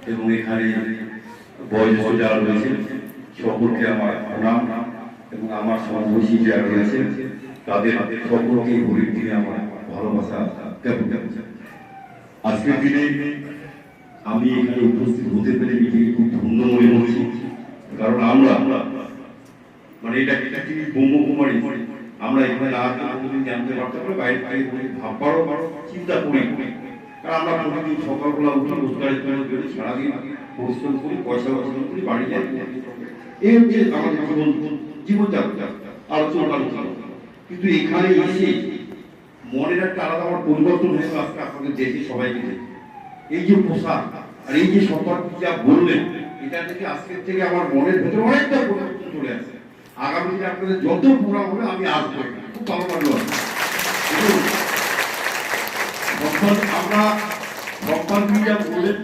এবং এখানে বয়োজ্যেষ্ঠ যারা রয়েছেন সকলকে আমার প্রণাম এবং আমার সমবয়সী যারা রয়েছেন তাদের সকলকে গরিব দিনে আমার ভালোবাসা জ্ঞাপন করছি। আজকের দিনে আমি এখানে উপস্থিত হতে পেরে নিজেকে খুব ধন্য মনে করছি, কারণ আমরা মানে এটা ব্রহ্মকুমারী আমরা এখানে না কোনোদিন জানতে পারতাম না, বাইরে বাইরে ভাববারও চিন্তা করি, কারণ আমরা প্রতিদিন সকালবেলা উঠি রোজগারের জন্য বেরোই, সারাদিন পরিশ্রম করি, পয়সা অর্জন করি, বাড়ি যাই, এই হচ্ছে আমাদের জীবনযাত্রা আলোচনা। কিন্তু এখানে এসে মনের একটা আলাদা আমার পরিবর্তন হয়েছে আজকে আপনাদের দেখে সবাইকে দেখে। এই যে পোশাক আর এই যে সম্পর্ক যা বললেন, এটা থেকে আজকের থেকে আমার মনের ভেতরে অনেকটা পরিবর্তন চলে আসে। আগামী দিনে আপনাদের যত প্রোগ্রাম হবে আমি আসবো, খুব ভালো লাগলো। আমরা সম্মান যা বললেন